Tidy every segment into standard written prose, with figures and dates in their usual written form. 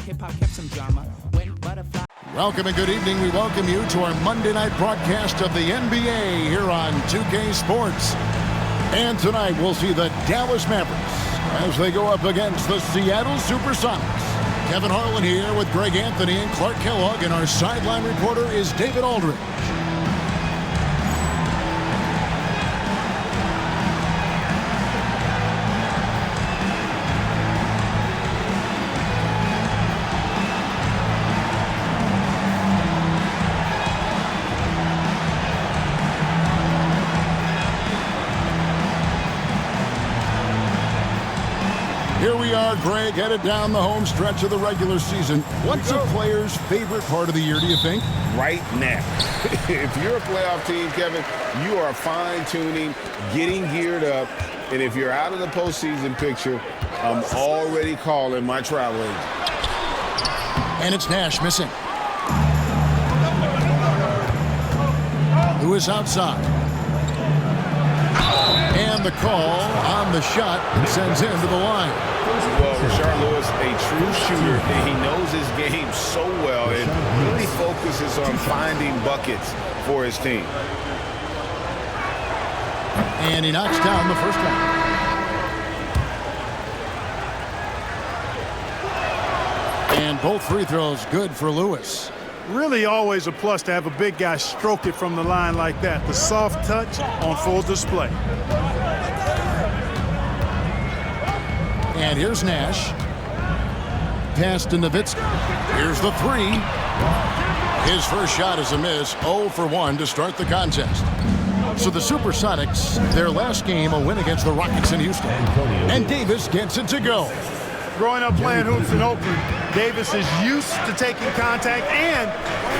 hip-hop kept some drama. When butterfly. Welcome and good evening. We welcome you to our Monday night broadcast of the NBA here on 2K Sports. And tonight we'll see the Dallas Mavericks as they go up against the Seattle Supersonics. Kevin Harlan here with Greg Anthony and Clark Kellogg, and our sideline reporter is David Aldridge. Here we are, Greg, headed down the home stretch of the regular season. What's a player's favorite part of the year, do you think? Right now. If you're a playoff team, Kevin, you are fine-tuning, getting geared up, and if you're out of the postseason picture, I'm already calling my travel agent. And it's Nash missing. Who is outside? And the call on the shot that sends him to the line. Well, Rashard Lewis, a true shooter, and he knows his game so well and really focuses on finding buckets for his team. And he knocks down the first one. And both free throws good for Lewis. Really always a plus to have a big guy stroke it from the line like that. The soft touch on full display. And here's Nash. Pass to Nowitzki. Here's the three. His first shot is a miss. 0 for 1 to start the contest. So the Supersonics, their last game, a win against the Rockets in Houston. And Davis gets it to go. Growing up playing hoops in Oakland, Davis is used to taking contact and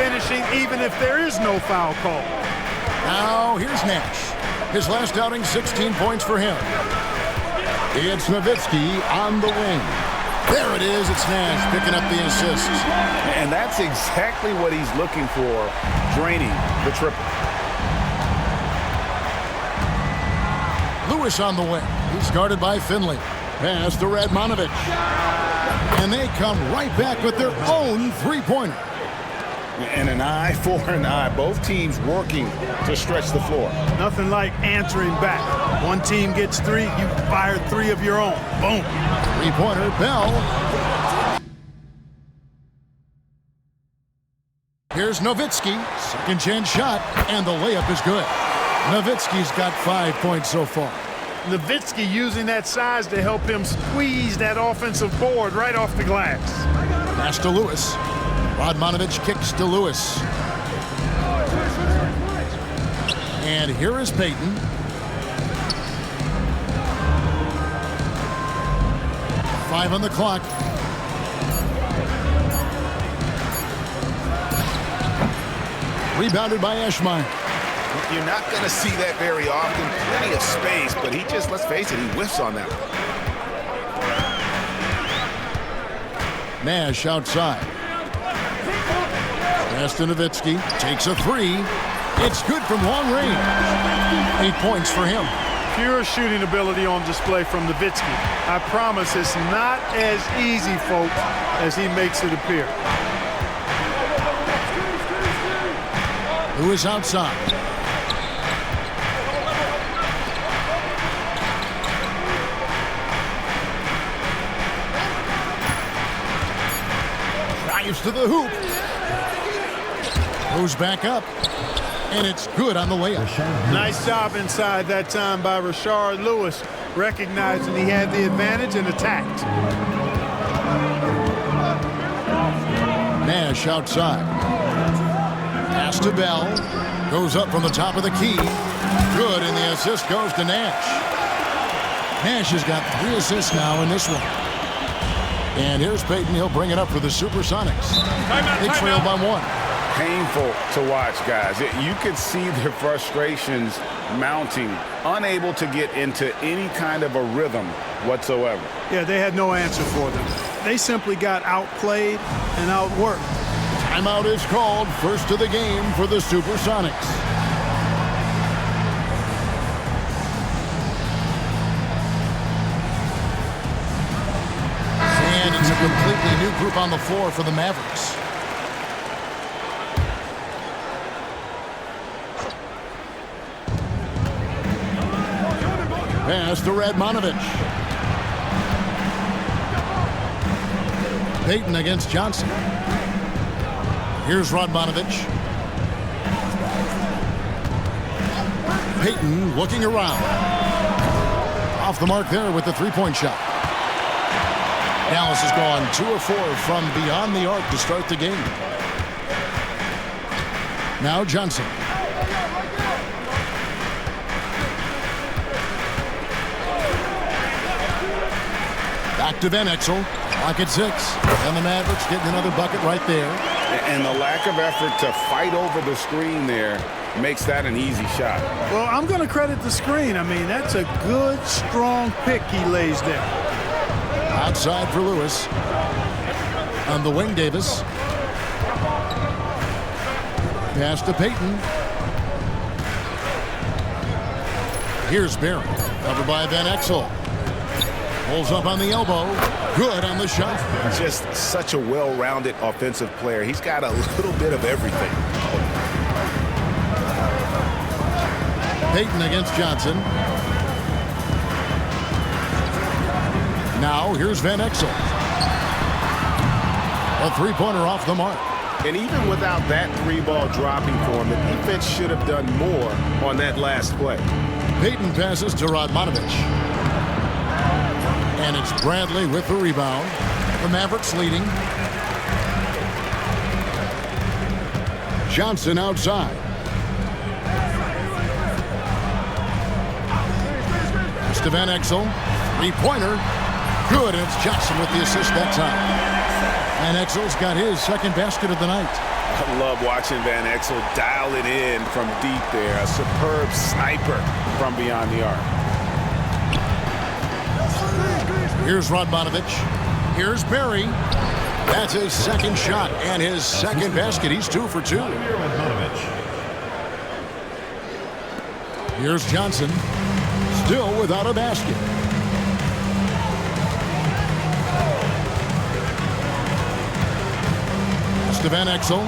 finishing even if there is no foul call. Now here's Nash. His last outing, 16 points for him. It's Nowitzki on the wing. There it is. It's Nash picking up the assist. And that's exactly what he's looking for, draining the triple. Lewis on the wing. He's guarded by Finley. Pass to Radmanovic. And they come right back with their own three-pointer. And an eye for an eye. Both teams working to stretch the floor. Nothing like answering back. One team gets three, you fire three of your own. Boom. Three-pointer, Bell. Here's Nowitzki. Second chance shot, and the layup is good. Nowitzki's got 5 points so far. Nowitzki using that size to help him squeeze that offensive board right off the glass. Pass to Lewis. Radmanovic kicks to Lewis. And here is Payton. Five on the clock. Rebounded by Eschmeyer. You're not going to see that very often. Plenty of space, but he just, let's face it, he whiffs on that one. Nash outside. Pass to Nowitzki. Takes a three. It's good from long range. 8 points for him. Pure shooting ability on display from Nowitzki. I promise it's not as easy, folks, as he makes it appear. Lewis outside. Drives to the hoop. Goes back up. And it's good on the layup. Nice job inside that time by Rashard Lewis, recognizing he had the advantage and attacked. Nash outside. Pass to Bell. Goes up from the top of the key. Good, and the assist goes to Nash. Nash has got 3 assists now in this one. And here's Payton. He'll bring it up for the Supersonics. They trail by 1. Painful to watch, guys. You could see their frustrations mounting, unable to get into any kind of a rhythm whatsoever. Yeah, they had no answer for them. They simply got outplayed and outworked. Timeout is called. First of the game for the Supersonics. And it's a complete completely new group on the floor for the Mavericks. Pass to Radmanovich. Payton against Johnson. Here's Radmanovich. Payton looking around. Off the mark there with the three-point shot. Dallas has gone 2 of 4 from beyond the arc to start the game. Now Johnson. Back to Van Exel. Clock at 6. And the Mavericks getting another bucket right there. And the lack of effort to fight over the screen there makes that an easy shot. Well, I'm going to credit the screen. I mean, that's a good, strong pick he lays there. Outside for Lewis. On the wing, Davis. Pass to Payton. Here's Barry. Covered by Van Exel. Pulls up on the elbow. Good on the shot. Just such a well-rounded offensive player. He's got a little bit of everything. Payton against Johnson. Now here's Van Exel. A three-pointer off the mark. And even without that three-ball dropping for him, the defense should have done more on that last play. Payton passes to Radmanovich. And it's Bradley with the rebound. The Mavericks leading. Johnson outside. Pass to Van Exel. Three-pointer. Good, and it's Johnson with the assist that time. Van Exel's got his second basket of the night. I love watching Van Exel dial it in from deep there. A superb sniper from beyond the arc. Here's Radmanovich. Here's Barry. That's his second shot and his second basket. He's 2 for 2. Here's Johnson. Still without a basket. Pass to Van Exel.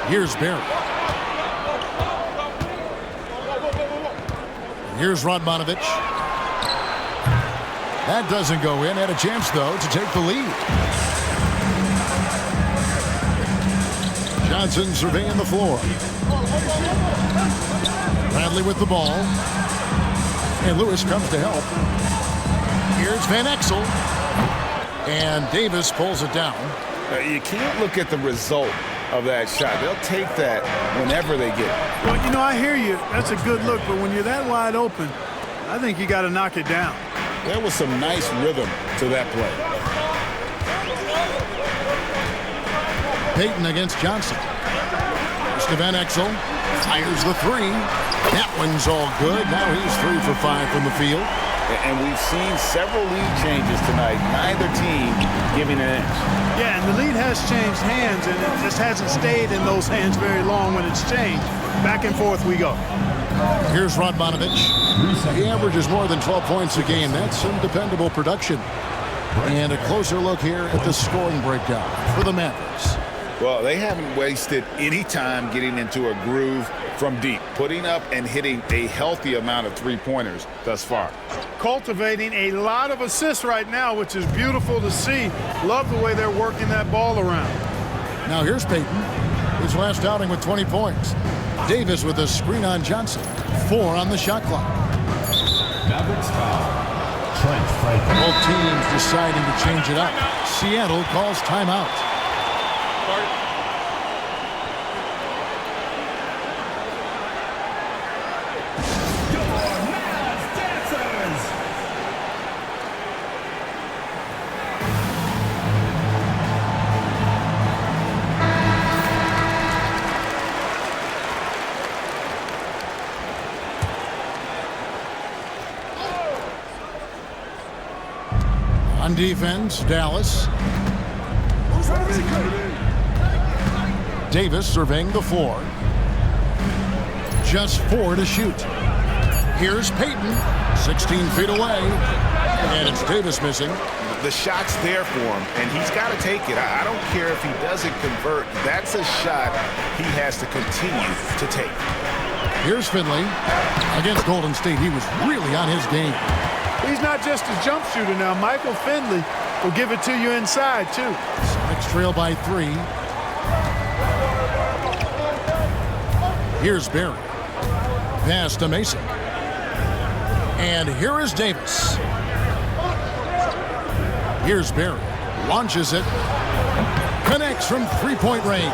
Here's Barry. Here's Radmanovich. That doesn't go in. Had a chance, though, to take the lead. Johnson surveying the floor. Bradley with the ball. And Lewis comes to help. Here's Van Exel. And Davis pulls it down. You can't look at the result of that shot. They'll take that whenever they get it. Well, you know, I hear you. That's a good look, but when you're that wide open, I think you got to knock it down. There was some nice rhythm to that play. Payton against Johnson. Mr. Van Exel fires the three. That one's all good. Now he's 3 for 5 from the field. And we've seen several lead changes tonight. Neither team giving an inch. Yeah, and the lead has changed hands, and it just hasn't stayed in those hands very long when it's changed. Back and forth we go. Here's Radmanovich. He averages more than 12 points a game. That's some dependable production. And a closer look here at the scoring breakdown for the Mavericks. Well, they haven't wasted any time getting into a groove from deep, putting up and hitting a healthy amount of three-pointers thus far. Cultivating a lot of assists right now, which is beautiful to see. Love the way they're working that ball around. Now here's Payton. His last outing with 20 points. Davis with a screen on Johnson. 4 on the shot clock. Mavericks foul. Both teams deciding to change it up. Seattle calls timeout. On defense, Dallas. Davis surveying the floor. Just 4 to shoot. Here's Payton, 16 feet away. And it's Davis missing. The shot's there for him, and he's got to take it. I don't care if he doesn't convert. That's a shot he has to continue to take. Here's Finley. Against Golden State, he was really on his game. He's not just a jump shooter now. Michael Finley will give it to you inside, too. Sonics trail by 3. Here's Barry. Pass to Mason. And here is Davis. Here's Barry. Launches it. Connects from three-point range.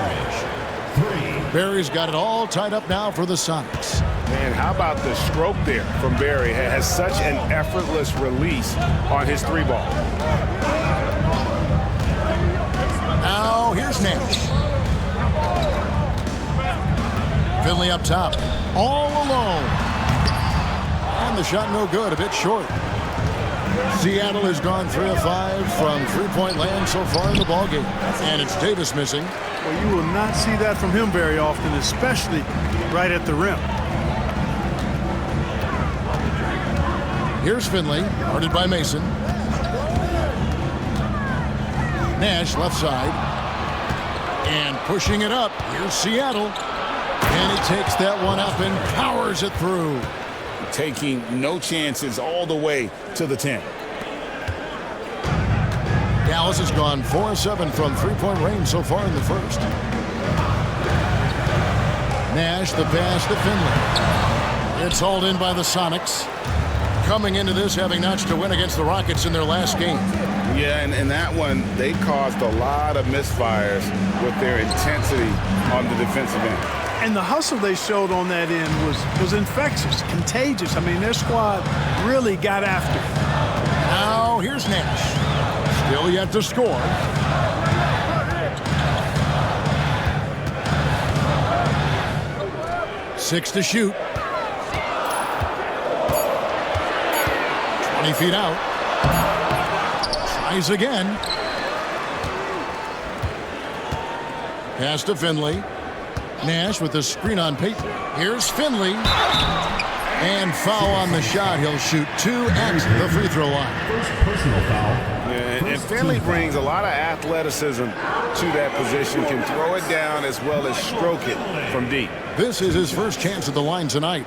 Barry's got it all tied up now for the Sonics. Man, how about the stroke there from Barry? Has such an effortless release on his 3-ball. Now here's Nash. Finley up top. All alone. And the shot no good, a bit short. Seattle has gone 3 of 5 from three-point land so far in the ballgame. And it's Davis missing. Well, you will not see that from him very often, especially right at the rim. Here's Finley, guarded by Mason. Nash left side. And pushing it up. Here's Seattle. And he takes that one up and powers it through. Taking no chances all the way to the 10. Dallas has gone 4 of 7 from three-point range so far in the first. Nash, the pass to Finley. It's hauled in by the Sonics. Coming into this having notched a win against the Rockets in their last game. Yeah, and in that one, they caused a lot of misfires with their intensity on the defensive end. And the hustle they showed on that end was infectious, contagious. I mean, their squad really got after it. Now here's Nash. Still yet to score. Six to shoot. 20 feet out. Tries again. Pass to Finley. Nash with the screen on Payton. Here's Finley. And foul on the shot. He'll shoot 2 at the free throw line. First personal foul. Yeah, and Finley brings a lot of athleticism to that position. Can throw it down as well as stroke it from deep. This is his first chance at the line tonight.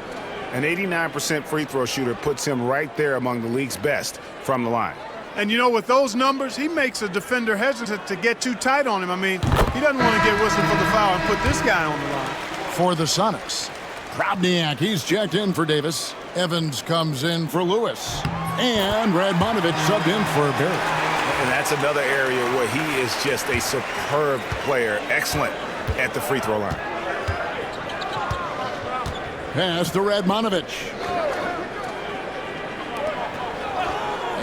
An 89% free throw shooter puts him right there among the league's best from the line. And, you know, with those numbers, he makes a defender hesitant to get too tight on him. I mean, he doesn't want to get whistled for the foul and put this guy on the line. For the Sonics, Drobniak, he's checked in for Davis. Evans comes in for Lewis. And Radmanovich subbed in for Barry. And that's another area where he is just a superb player. Excellent at the free throw line. Pass to Radmanovich.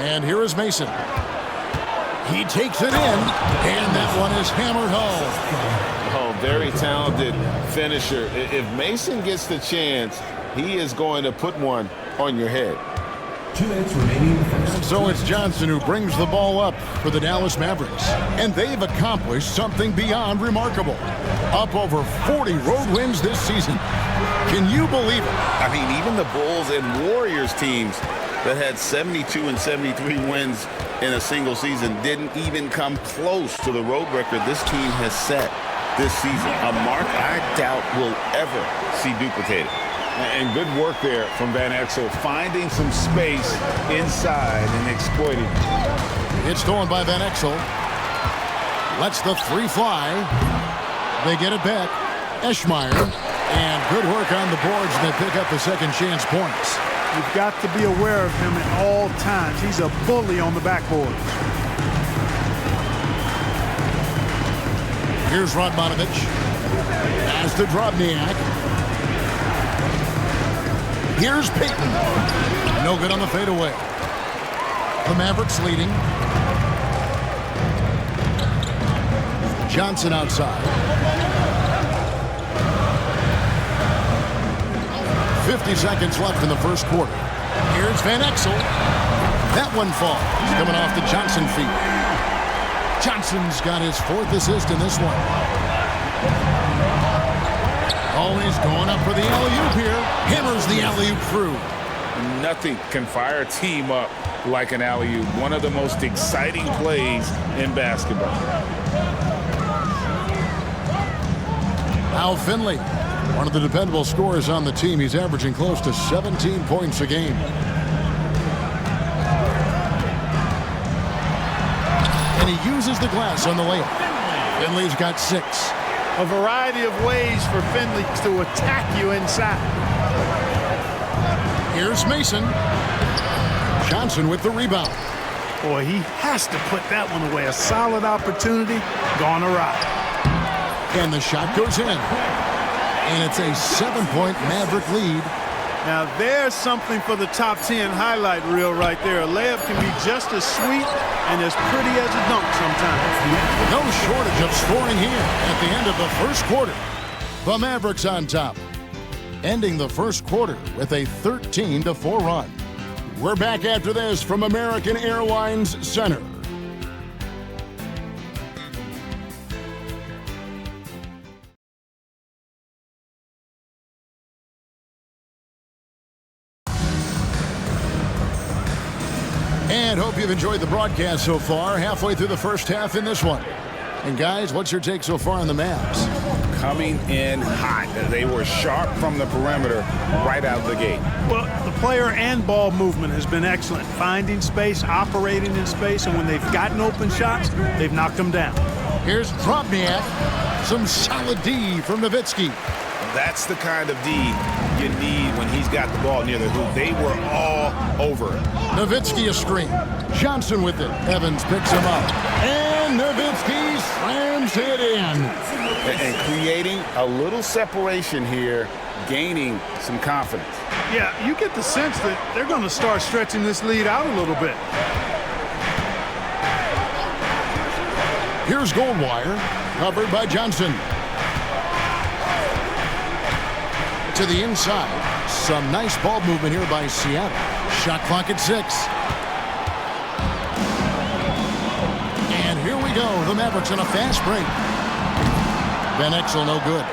And here is Mason. He takes it in, and that one is hammered home. Oh, very talented finisher. If Mason gets the chance, he is going to put one on your head. 2 minutes remaining. So it's Johnson who brings the ball up for the Dallas Mavericks. And they've accomplished something beyond remarkable. Up over 40 road wins this season. Can you believe it? I mean, even the Bulls and Warriors teams that had 72 and 73 wins in a single season didn't even come close to the road record this team has set this season. A mark I doubt we'll ever see duplicated. And good work there from Van Exel, finding some space inside and exploiting. It's stolen by Van Exel. Lets the 3 fly. They get it back. Eschmeyer. And good work on the boards, and they pick up the second chance points. You've got to be aware of him at all times. He's a bully on the backboard. Here's Radmanovich. Pass to Drobniak. Here's Payton. No good on the fadeaway. The Mavericks leading. Johnson outside. 50 seconds left in the first quarter. Here's Van Exel. That one falls. Coming off the Johnson feet. Johnson's got his 4th assist in this one. Oh, he's going up for the alley-oop here. Hammers the alley-oop through. Nothing can fire a team up like an alley-oop. One of the most exciting plays in basketball. Al Finley, one of the dependable scorers on the team. He's averaging close to 17 points a game. And he uses the glass on the layup. Finley's got 6. A variety of ways for Finley to attack you inside. Here's Mason. Johnson with the rebound. Boy, he has to put that one away. A solid opportunity gone awry. And the shot goes in. And it's a 7-point Maverick lead. Now there's something for the top 10 highlight reel right there. A layup can be just as sweet and as pretty as a dunk sometimes. No shortage of scoring here at the end of the first quarter. The Mavericks on top, ending the first quarter with a 13-4 run. We're back after this from American Airlines Center. And hope you've enjoyed the broadcast so far. Halfway through the first half in this one. And guys, what's your take so far on the Mavs? Coming in hot. They were sharp from the perimeter right out the gate. Well, the player and ball movement has been excellent. Finding space, operating in space, and when they've gotten open shots, they've knocked them down. Here's Drobniak. Some solid D from Nowitzki. That's the kind of D you need when he's got the ball near the hoop. They were all over it. Nowitzki a screen. Johnson with it. Evans picks him up. And Nowitzki slams it in. And creating a little separation here, gaining some confidence. Yeah, you get the sense that they're going to start stretching this lead out a little bit. Here's Goldwire, covered by Johnson. To the inside. Some nice ball movement here by Seattle. Shot clock at 6. And here we go. The Mavericks on a fast break. Van Exel no good.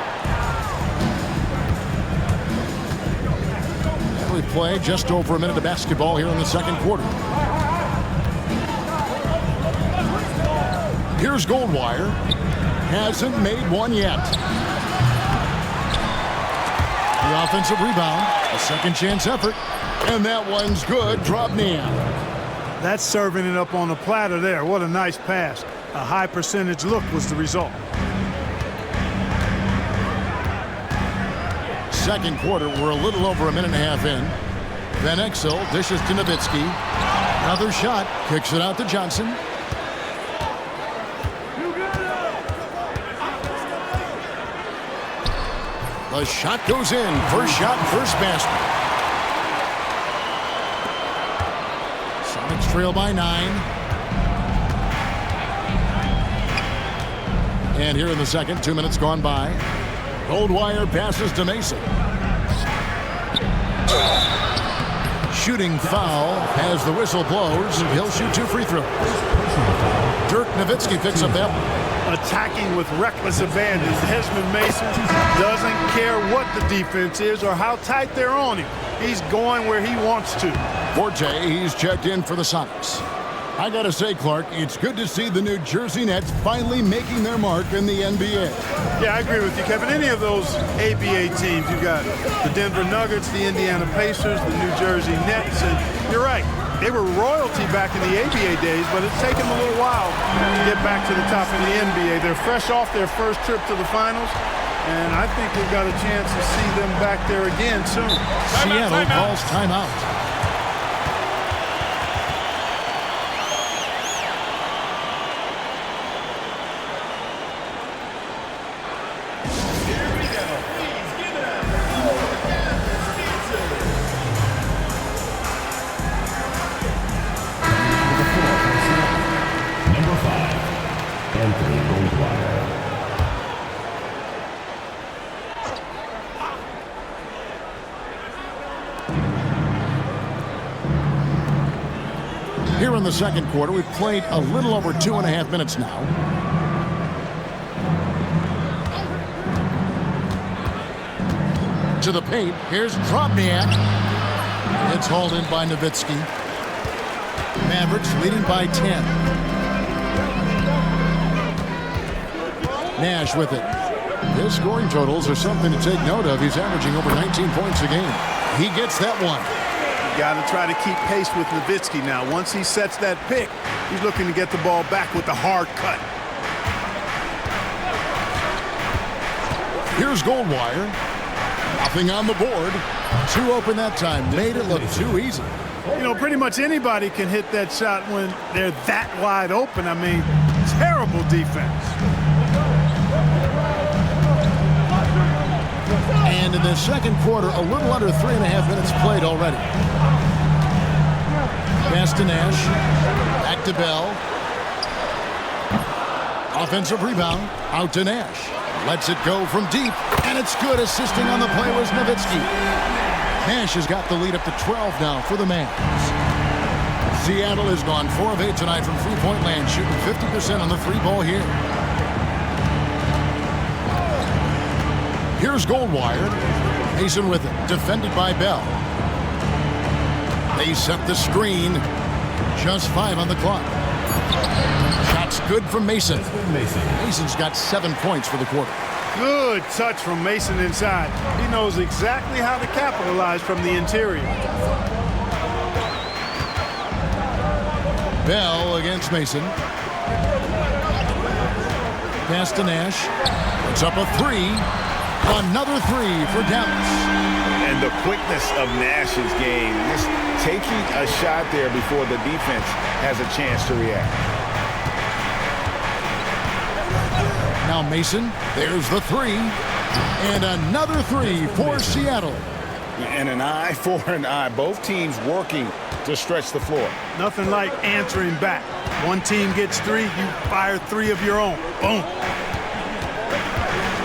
And we play just over a minute of basketball here in the second quarter. Here's Goldwire. Hasn't made one yet. The offensive rebound, a second chance effort, and that one's good. Drobniak. That's serving it up on the platter there. What a nice pass. A high percentage look was the result. Second quarter, we're a little over a minute and a half in. Van Exel dishes to Nowitzki. Another shot, kicks it out to Johnson. The shot goes in. First shot, first basket. Sonics trail by 9. And here in the second, 2 minutes gone by. Goldwire passes to Mason. Shooting foul as the whistle blows. He'll shoot 2 free throws. Dirk Nowitzki picks up that one. Attacking with reckless abandon. Desmond Mason doesn't care what the defense is or how tight they're on him. He's going where he wants to. Forte, he's checked in for the Sonics. I gotta say, Clark, it's good to see the New Jersey Nets finally making their mark in the NBA. Yeah, I agree with you, Kevin. Any of those ABA teams, you got the Denver Nuggets, the Indiana Pacers, the New Jersey Nets, and you're right. They were royalty back in the ABA days, but it's taken them a little while to get back to the top of the NBA. They're fresh off their first trip to the finals, and I think we've got a chance to see them back there again soon. Seattle calls timeout. Here in the second quarter, we've played a little over 2.5 minutes now. To the paint, here's Drobniak. It's hauled in by Nowitzki. Mavericks leading by 10. Nash with it. His scoring totals are something to take note of. He's averaging over 19 points a game. He gets that one. Got to try to keep pace with Nowitzki now. Once he sets that pick, he's looking to get the ball back with the hard cut. Here's Goldwire. Nothing on the board. Too open that time. Made it look too easy. You know, pretty much anybody can hit that shot when they're that wide open. I mean, terrible defense. And in the second quarter, a little under 3.5 minutes played already. Pass to Nash. Back to Bell. Offensive rebound. Out to Nash. Lets it go from deep. And it's good. Assisting on the play was Nowitzki. Nash has got the lead up to 12 now for the Mavs. Seattle has gone 4 of 8 tonight from three-point land, shooting 50% on the three ball here. Here's Goldwire. Mason with it, defended by Bell. They set the screen. Just 5 on the clock. Shots good from Mason. Mason's got 7 points for the quarter. Good touch from Mason inside. He knows exactly how to capitalize from the interior. Bell against Mason. Pass to Nash. Puts up a 3. Another 3 for Dallas. And the quickness of Nash's game, just taking a shot there before the defense has a chance to react. Now Mason, there's the 3. And another 3 for Seattle. And an eye for an eye. Both teams working to stretch the floor. Nothing like answering back. One team gets 3, you fire 3 of your own. Boom.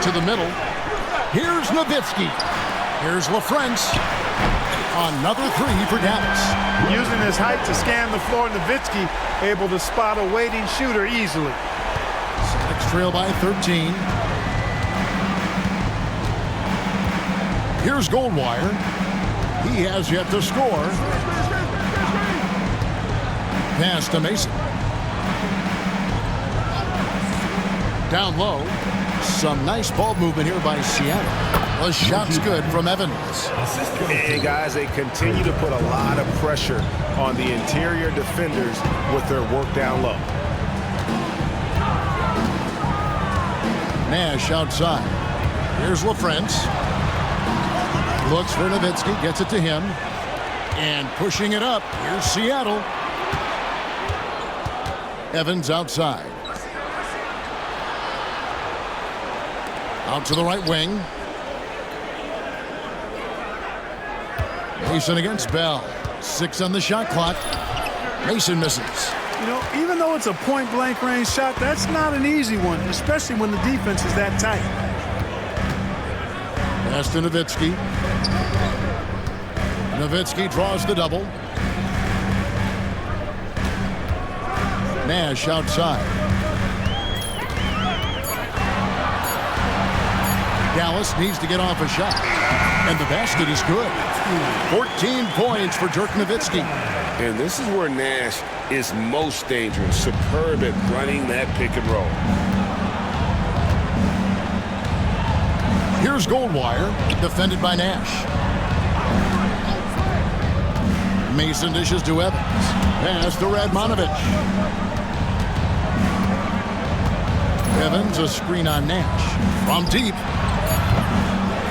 To the middle. Here's Nowitzki. Here's LaFrance. Another 3 for Dallas. Using his height to scan the floor, Nowitzki able to spot a waiting shooter easily. Celtics trail by 13. Here's Goldwire. He has yet to score. Pass to Mason. Down low. Some nice ball movement here by Seattle. The shot's good from Evans. And guys, they continue to put a lot of pressure on the interior defenders with their work down low. Nash outside. Here's LaFrance. Looks for Nowitzki, gets it to him. And pushing it up, here's Seattle. Evans outside. Out to the right wing. Mason against Bell. 6 on the shot clock. Mason misses. You know, even though it's a point-blank range shot, that's not an easy one, especially when the defense is that tight. Pass to Nowitzki. Nowitzki draws the double. Nash outside. Dallas needs to get off a shot. And the basket is good. 14 points for Dirk Nowitzki. And this is where Nash is most dangerous. Superb at running that pick and roll. Here's Goldwire, defended by Nash. Mason dishes to Evans. Pass to Radmanovich. Evans, a screen on Nash. From deep.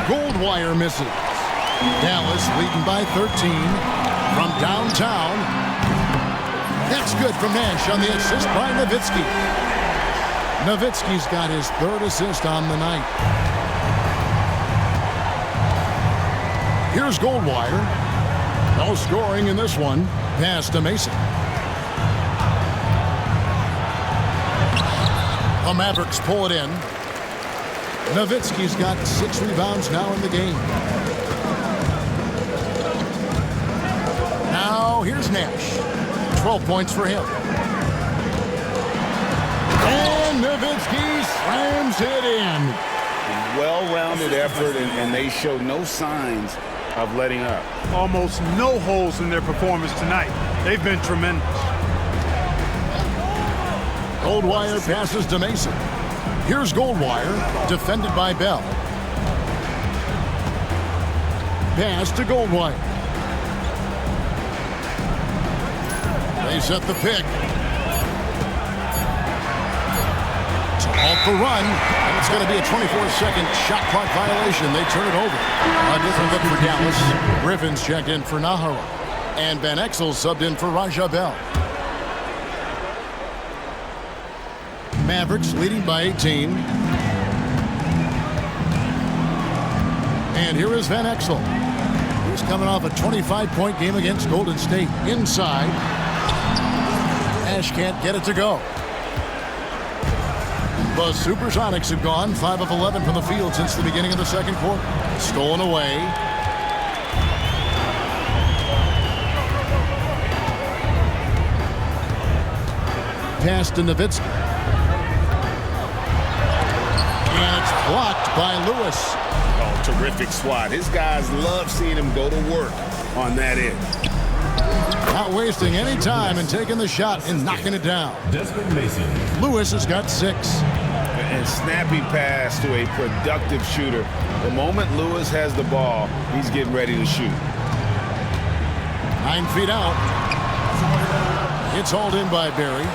Goldwire misses. Dallas leading by 13 from downtown. That's good from Nash on the assist by Nowitzki. Nowitzki's got his 3rd assist on the night. Here's Goldwire. No scoring in this one. Pass to Mason. The Mavericks pull it in. Nowitzki's got 6 rebounds now in the game. Now here's Nash. 12 points for him. And Nowitzki slams it in. Well-rounded effort, and they show no signs of letting up. Almost no holes in their performance tonight. They've been tremendous. Goldwire passes to Mason. Here's Goldwire, defended by Bell. Pass to Goldwire. They set the pick. To halt the run, and it's going to be a 24-second shot clock violation. They turn it over. A different look for Dallas. Griffin's checked in for Nahara. And Van Exel subbed in for Raja Bell. Mavericks leading by 18. And here is Van Exel. He's coming off a 25-point game against Golden State. Inside. Nash can't get it to go. The Supersonics have gone 5 of 11 from the field since the beginning of the second quarter. Stolen away. Pass to Nowitzki. And it's blocked by Lewis. Oh, terrific swat. His guys love seeing him go to work on that end. Not wasting any time and taking the shot and knocking it down. Desmond Mason. Lewis has got 6. And snappy pass to a productive shooter. The moment Lewis has the ball, he's getting ready to shoot. 9 feet out. It's hauled in by Barry.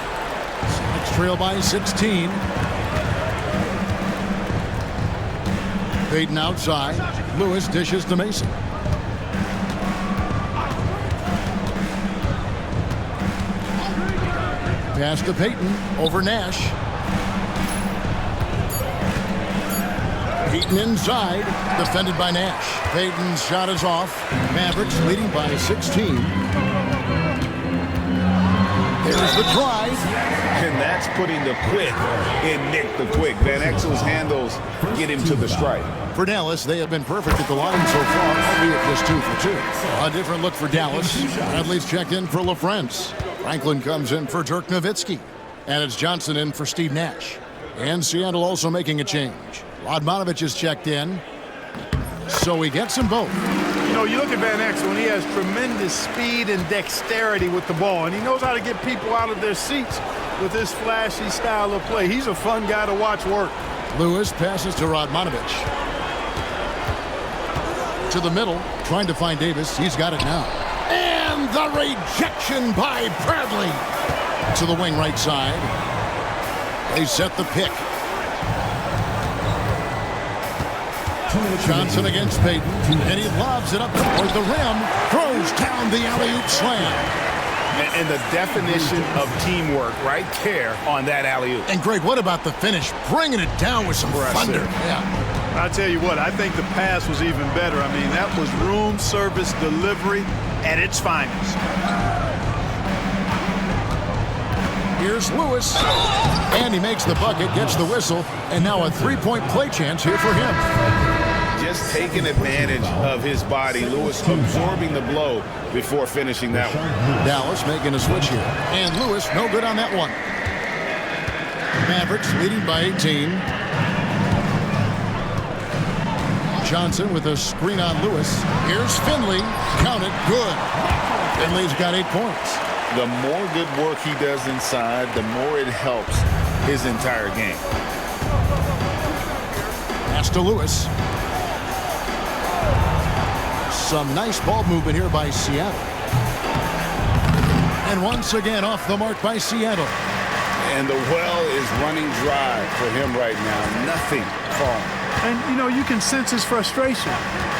Celtics trail by 16. Payton outside. Lewis dishes to Mason. Pass to Payton over Nash. Payton inside, defended by Nash. Payton's shot is off. Mavericks leading by 16. There's the drive. And that's putting the quick in Nick the Quick. Van Exel's handles get him to the strike. For Dallas, they have been perfect at the line so far, albeit just 2 for 2. A different look for Dallas. Bradley's checked in for LaFrance. Franklin comes in for Dirk Nowitzki. And it's Johnson in for Steve Nash. And Seattle also making a change. Radmanovich is checked in. So he gets them both. You know, you look at Van Exel, and he has tremendous speed and dexterity with the ball, and he knows how to get people out of their seats with his flashy style of play. He's a fun guy to watch work. Lewis passes to Radmanovich. To the middle, trying to find Davis. He's got it now. And the rejection by Bradley. To the wing right side. They set the pick. Johnson against Payton, and he lobs it up toward the rim, throws down the alley-oop slam. And the definition of teamwork right there on that alley-oop. And Greg, what about the finish? Bringing it down with some thunder. Yeah. I tell you what, I think the pass was even better. I mean, that was room service delivery at its finest. Here's Lewis, and he makes the bucket, gets the whistle, and now a 3-point play chance here for him. Just taking advantage of his body. Lewis absorbing the blow before finishing that one. Dallas making a switch here, and Lewis no good on that one. Mavericks leading by 18. Johnson with a screen on Lewis. Here's Finley, count it, good. Finley's got 8 points. The more good work he does inside, the more it helps his entire game. Pass to Lewis. Some nice ball movement here by Seattle. And once again off the mark by Seattle. And the well is running dry for him right now. Nothing falling. And, you know, you can sense his frustration.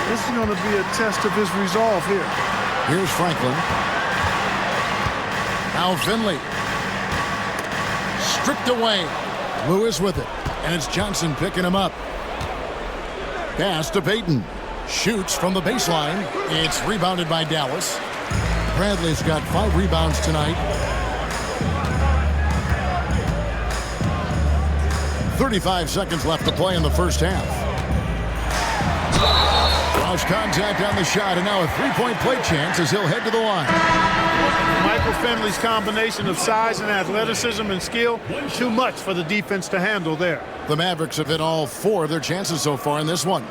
This is going to be a test of his resolve here. Here's Franklin. Now Finley. Stripped away. Lewis with it. And it's Johnson picking him up. Pass to Payton. Shoots from the baseline. It's rebounded by Dallas. Bradley's got 5 rebounds tonight. 35 seconds left to play in the first half. Lost contact on the shot, and now a 3-point play chance as he'll head to the line. Michael Finley's combination of size and athleticism and skill, too much for the defense to handle there. The Mavericks have hit all 4 of their chances so far in this one.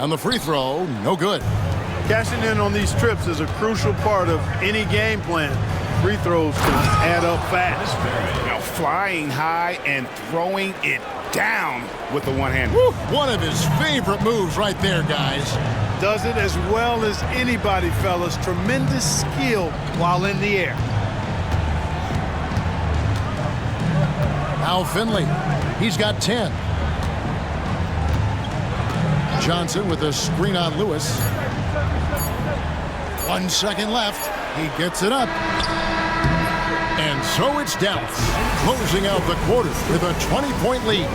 On the free throw, no good. Cashing in on these trips is a crucial part of any game plan. Free throws can add up fast. Now flying high and throwing it down with the one-hand. One of his favorite moves right there, guys. Does it as well as anybody, fellas. Tremendous skill while in the air. Now Finley. He's got 10. Johnson with a screen on Lewis. 1 second left. He gets it up. And so it's Dallas, closing out the quarter with a 20-point lead.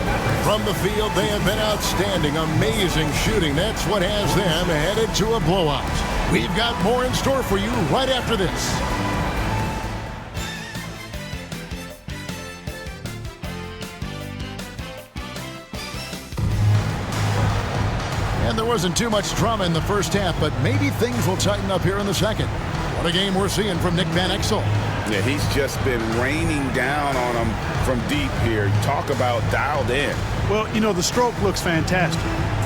From the field, they have been outstanding. Amazing shooting. That's what has them headed to a blowout. We've got more in store for you right after this. And there wasn't too much drama in the first half, but maybe things will tighten up here in the second. What a game we're seeing from Nick Van Exel. Yeah, he's just been raining down on them from deep here. Talk about dialed in. Well, you know, the stroke looks fantastic.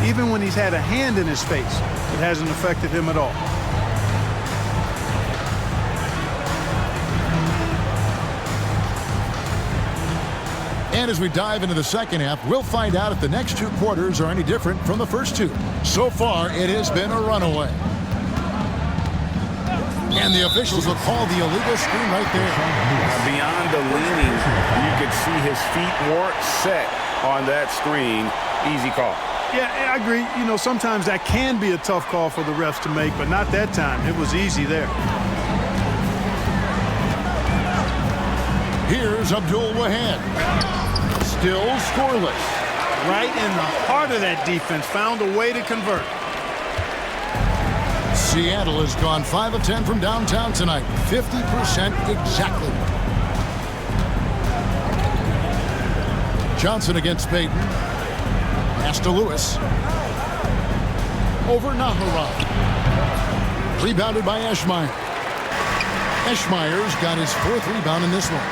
Even when he's had a hand in his face, it hasn't affected him at all. And as we dive into the second half, we'll find out if the next 2 quarters are any different from the first 2. So far, it has been a runaway. And the officials will call the illegal screen right there. Beyond the leaning, you could see his feet weren't set on that screen. Easy call. Yeah, I agree. You know, sometimes that can be a tough call for the refs to make, but not that time. It was easy there. Here's Abdul Wahad. Still scoreless. Right in the heart of that defense, found a way to convert. Seattle has gone 5 of 10 from downtown tonight. 50% exactly. Johnson against Payton. Pass to Lewis. Over Nahara. Rebounded by Eschmeyer. Eschmeyer's got his 4th rebound in this one.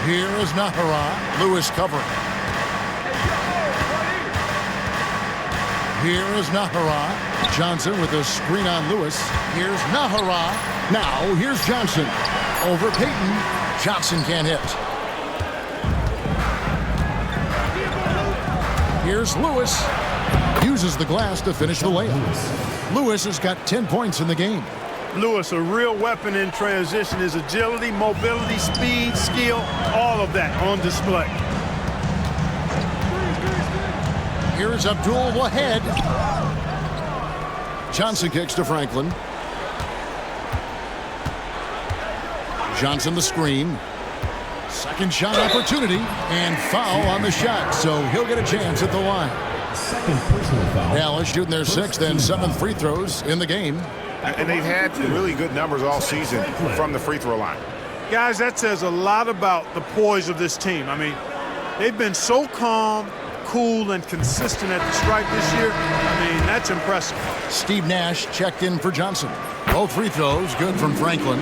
Here is Nahara. Lewis covering. Here is Nahara. Johnson with a screen on Lewis. Here's Nahara. Now here's Johnson. Over Payton. Johnson can't hit. Here's Lewis. Uses the glass to finish the layup. Lewis has got 10 points in the game. Lewis, a real weapon in transition. His agility, mobility, speed, skill, all of that on display. Here is Abdul Wahad. Johnson kicks to Franklin. Johnson the screen. Second shot opportunity and foul on the shot, so he'll get a chance at the line. Second personal foul. Dallas shooting their 6th and 7th free throws in the game. And they've had really good numbers all season from the free throw line. Guys, that says a lot about the poise of this team. I mean, they've been so calm, cool, and consistent at the stripe this year. I mean, that's impressive. Steve Nash checked in for Johnson. Both free throws good from Franklin.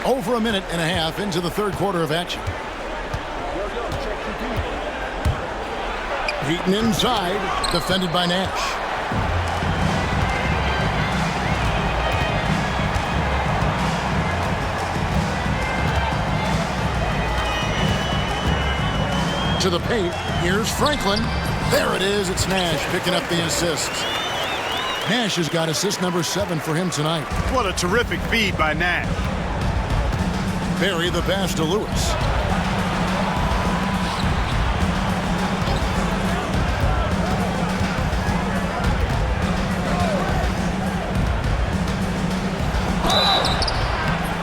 Over a minute and a half into the 3rd quarter of action. Heaton inside, defended by Nash. To the paint, here's Franklin. There it is, it's Nash picking up the assist. Nash has got assist number 7 for him tonight. What a terrific feed by Nash. Barry the pass to Lewis.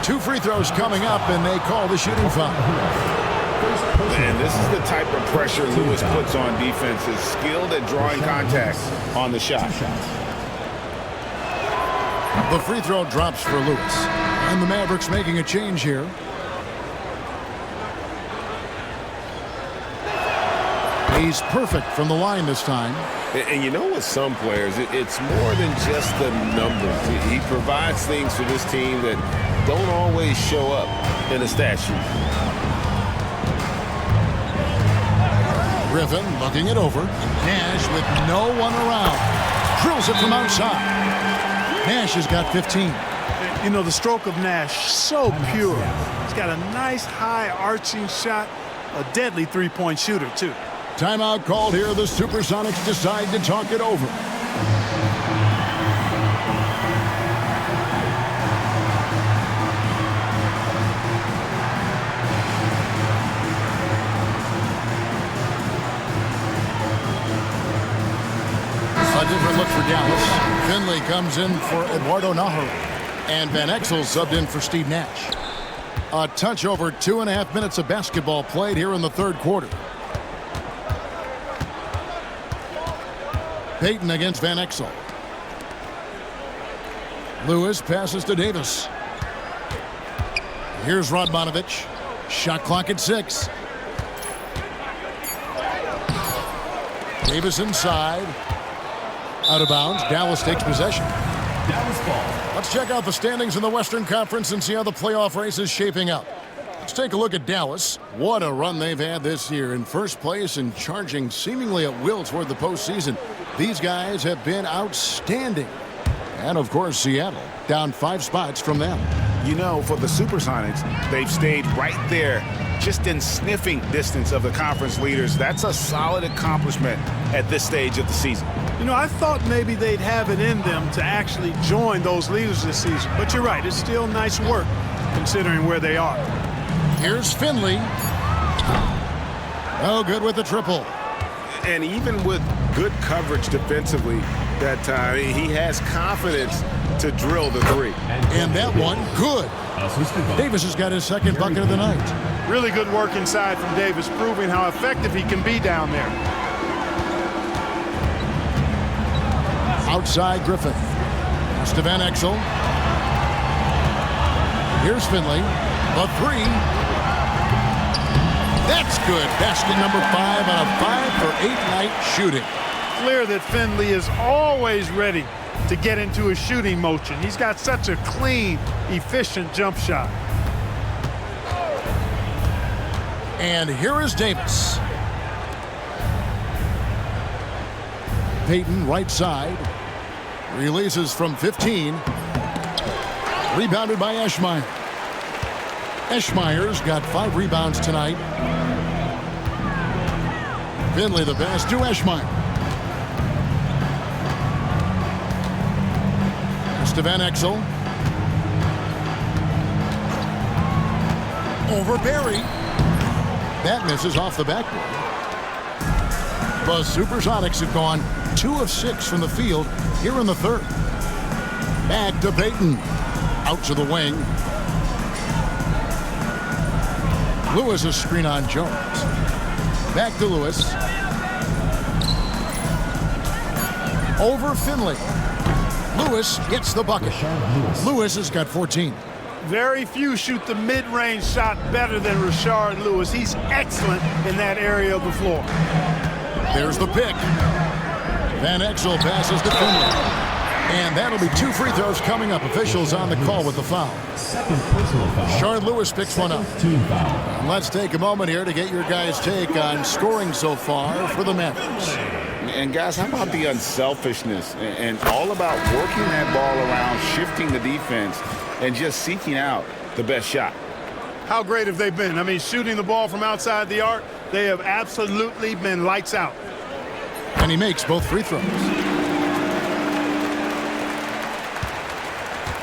Two free throws coming up, and they call the shooting foul. And this is the type of pressure Lewis puts on defense. Is skilled at drawing contact on the shot. The free throw drops for Lewis. And the Mavericks making a change here. He's perfect from the line this time. And you know, with some players, it's more than just the numbers. He provides things for this team that don't always show up in a stat sheet. Griffin looking it over. Nash with no one around. Drills it from outside. Nash has got 15. You know, the stroke of Nash, so pure. He's got a nice high arching shot, a deadly three-point shooter, too. Timeout called here. The Supersonics decide to talk it over. A different look for Dallas. Finley comes in for Eduardo Najarro. And Van Exel subbed in for Steve Nash. A touch over 2.5 minutes of basketball played here in the third quarter. Payton against Van Exel. Lewis passes to Davis. Here's Radmanovich. Shot clock at 6. Davis inside. Out of bounds. Dallas takes possession. Dallas ball. Let's check out the standings in the Western Conference and see how the playoff race is shaping up. Let's take a look at Dallas. What a run they've had this year. In first place and charging seemingly at will toward the postseason. These guys have been outstanding. And, of course, Seattle down 5 spots from them. You know, for the Supersonics, they've stayed right there, just in sniffing distance of the conference leaders. That's a solid accomplishment at this stage of the season. You know, I thought maybe they'd have it in them to actually join those leaders this season. But you're right, it's still nice work considering where they are. Here's Finley. Oh, good with the triple. And even with good coverage defensively that time, he has confidence to drill the three. And that one, good. Davis has got his second bucket of the night. Really good work inside from Davis, proving how effective he can be down there. Outside Griffin. Pass to Van Exel. Here's Finley. The three. That's good. Basket number 5 on a 5-for-8 night shooting. Clear that Finley is always ready to get into a shooting motion. He's got such a clean, efficient jump shot. And here is Davis. Payton right side. Releases from 15. Rebounded by Eschmeyer. Eschmeyer's got 5 rebounds tonight. Finley the pass to Eschmeyer. Pass to Van Exel. Over Barry. That misses off the backboard. The Supersonics have gone 2 of 6 from the field here in the third. Back to Payton. Out to the wing. Lewis a screen on Jones. Back to Lewis. Over Finley. Lewis gets the bucket. Lewis has got 14. Very few shoot the mid-range shot better than Rashard Lewis. He's excellent in that area of the floor. There's the pick. Van Exel passes to Finley. And that'll be 2 free throws coming up. Officials on the call with the foul. Second personal foul. Shard Lewis picks one up. Team foul. And let's take a moment here to get your guys' take on scoring so far for the Mavericks. And guys, how about the unselfishness and all about working that ball around, shifting the defense, and just seeking out the best shot? How great have they been? I mean, shooting the ball from outside the arc, they have absolutely been lights out. And he makes both free throws.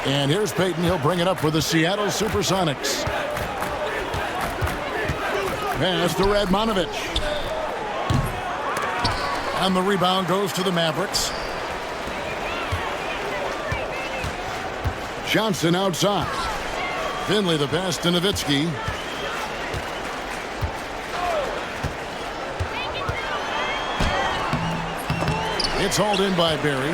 And here's Payton. He'll bring it up for the Seattle Supersonics. Pass to Radmanovich. And the rebound goes to the Mavericks. Johnson outside. Finley the pass to Nowitzki. It's hauled in by Barry.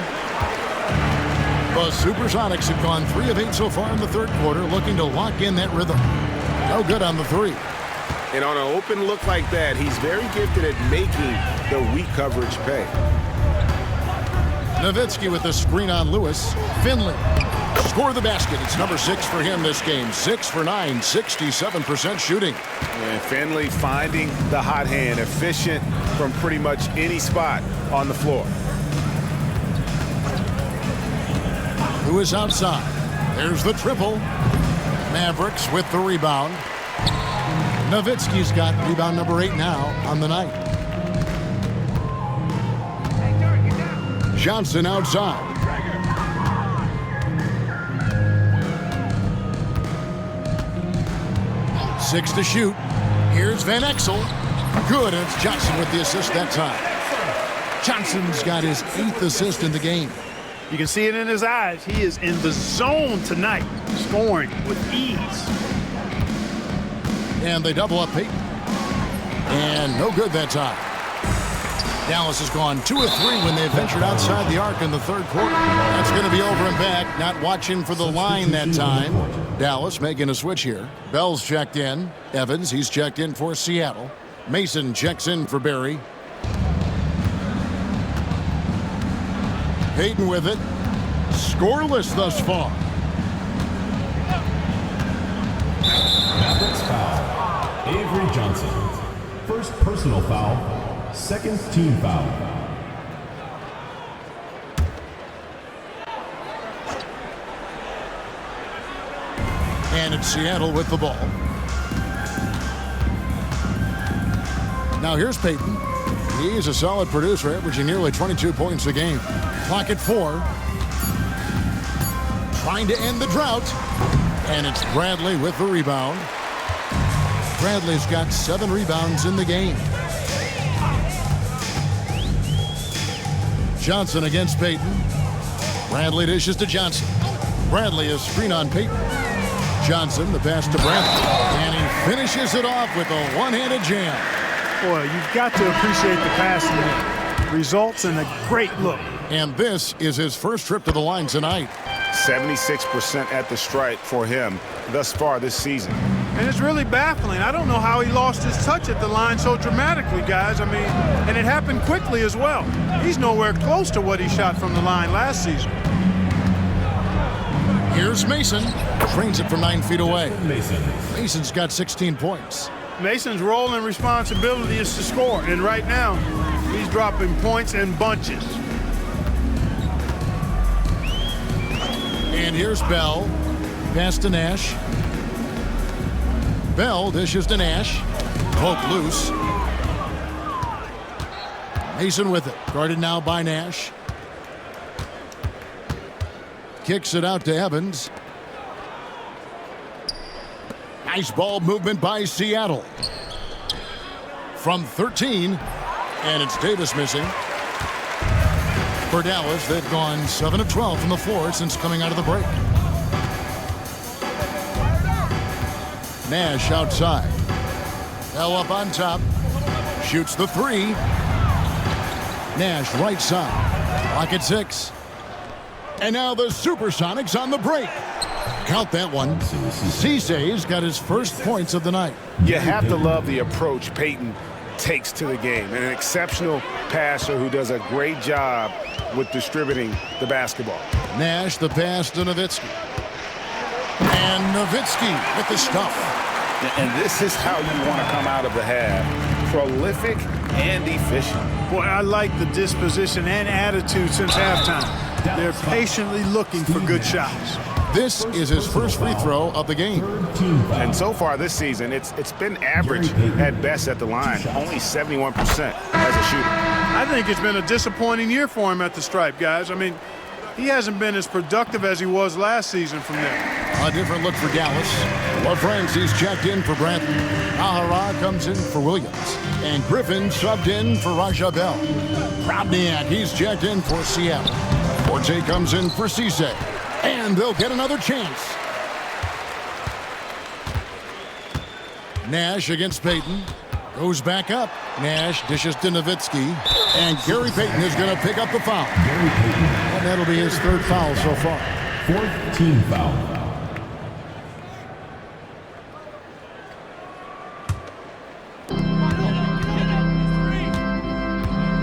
The Supersonics have gone 3 of 8 so far in the third quarter, looking to lock in that rhythm. No good on the 3. And on an open look like that, he's very gifted at making the weak coverage pay. Nowitzki with the screen on Lewis. Finley score the basket. It's number 6 for him this game. 6 for 9, 67% shooting. And Finley finding the hot hand, efficient from pretty much any spot on the floor. Lewis outside. There's the triple. Mavericks with the rebound. Nowitzki's got rebound number 8 now on the night. Johnson outside. Six to shoot. Here's Van Exel. Good, and it's Johnson with the assist that time. Johnson's got his 8th assist in the game. You can see it in his eyes. He is in the zone tonight, scoring with ease. And they double up Peyton. And no good that time. Dallas has gone 2 of 3 when they ventured outside the arc in the third quarter. That's going to be over and back. Not watching for the line that time. Dallas making a switch here. Bell's checked in. Evans, he's checked in for Seattle. Mason checks in for Barry. Peyton with it. Scoreless thus far. Mavericks foul. Avery Johnson. First personal foul. Second team foul. And it's Seattle with the ball. Now here's Peyton. He's a solid producer, averaging nearly 22 points a game. Clock at 4. Trying to end the drought. And it's Bradley with the rebound. Bradley's got 7 rebounds in the game. Johnson against Peyton. Bradley dishes to Johnson. Bradley is screen on Peyton. Johnson, the pass to Bradley. And he finishes it off with a one-handed jam. Boy, you've got to appreciate the passing here. Results in a great look. And this is his first trip to the line tonight. 76% at the stripe for him thus far this season. And it's really baffling. I don't know how he lost his touch at the line so dramatically, guys. I mean, and it happened quickly as well. He's nowhere close to what he shot from the line last season. Here's Mason. Trains it from 9 feet away. Mason. Mason's got 16 points. Mason's role and responsibility is to score. And right now, he's dropping points in bunches. And here's Bell. Pass to Nash. Bell dishes to Nash. Poke loose. Mason with it. Guarded now by Nash. Kicks it out to Evans. Nice ball movement by Seattle. From 13. And it's Davis missing. For Dallas, they've gone 7 of 12 from the floor since coming out of the break. Nash outside. Bell up on top. Shoots the 3. Nash right side. Lock at 6. And now the Supersonics on the break. Count that one. Ceesay's got his first points of the night. You have to love the approach Peyton takes to the game. And an exceptional passer who does a great job with distributing the basketball. Nash the pass to Nowitzki. And Nowitzki with the stuff. And this is how you want to come out of the half. Prolific and efficient. Boy, I like the disposition and attitude since halftime. They're patiently looking for good shots. This is his first free throw of the game. And so far this season, it's been average at best at the line. Only 71% as a shooter. I think it's been a disappointing year for him at the stripe, guys. I mean, he hasn't been as productive as he was last season from there. A different look for Dallas. LaFrancie's checked in for Brantley. Ahara comes in for Williams. And Griffin subbed in for Raja Bell. Probniak, he's checked in for Seattle. Forte comes in for Ceesay. And they'll get another chance. Nash against Peyton. Goes back up. Nash dishes to Nowitzki. And Gary Payton is going to pick up the foul. And that'll be his third foul so far. Fourth team foul.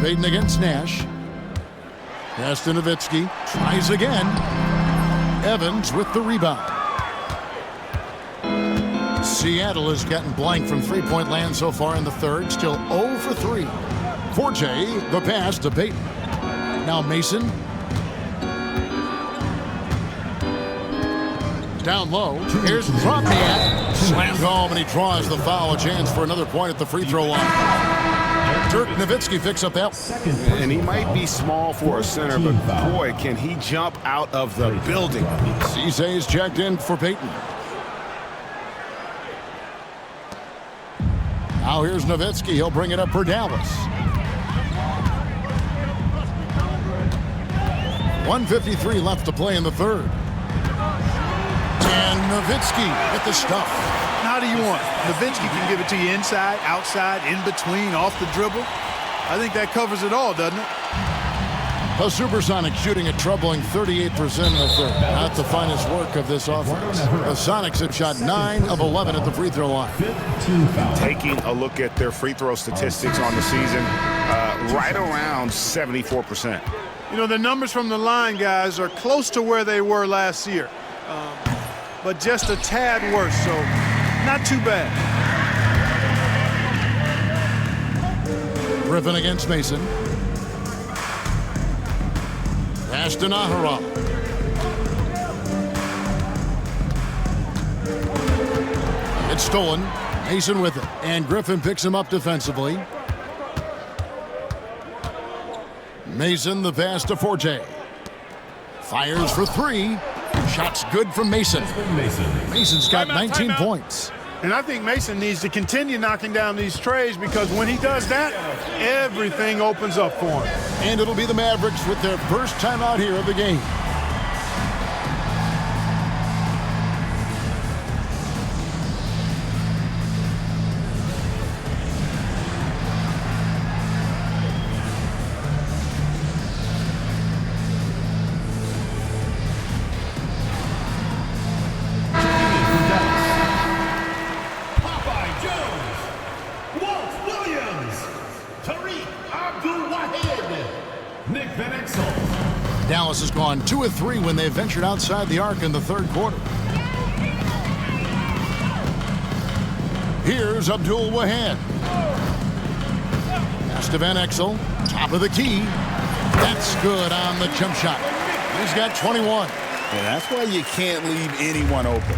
Payton against Nash. Pass to Nowitzki. Tries again. Evans with the rebound. Seattle has gotten blank from three-point land so far in the third. Still 0 for 3. Forte, the pass to Payton. Now Mason. Down low. Here's Trotniak. Slammed home, and he draws the foul. A chance for another point at the free throw line. Dirk Nowitzki picks up that. And he might be small for a center, but boy, can he jump out of the building. Ceesay's checked in for Payton. Now here's Nowitzki. He'll bring it up for Dallas. 1:53 left to play in the third. And Nowitzki with the stuff. How do you want? Nowitzki can give it to you inside, outside, in between, off the dribble. I think that covers it all, doesn't it? The Supersonics shooting a troubling 38% in the third. Not the finest work of this offense. The Sonics have shot 9 of 11 at the free throw line. Taking a look at their free throw statistics on the season, right around 74%. You know, the numbers from the line, guys, are close to where they were last year. But just a tad worse, so not too bad. Griffin against Mason. Pass to Nahara. It's stolen. Mason with it. And Griffin picks him up defensively. Mason, the pass to Forte. Fires for 3. Shot's good from Mason. Mason's got 19 points. And I think Mason needs to continue knocking down these trays, because when he does that, everything opens up for him. And it'll be the Mavericks with their first time out here of the game. Dallas has gone 2 of 3 when they ventured outside the arc in the third quarter. Here's Abdul Wahad. Pass to Van Exel. Top of the key. That's good on the jump shot. He's got 21. And that's why you can't leave anyone open.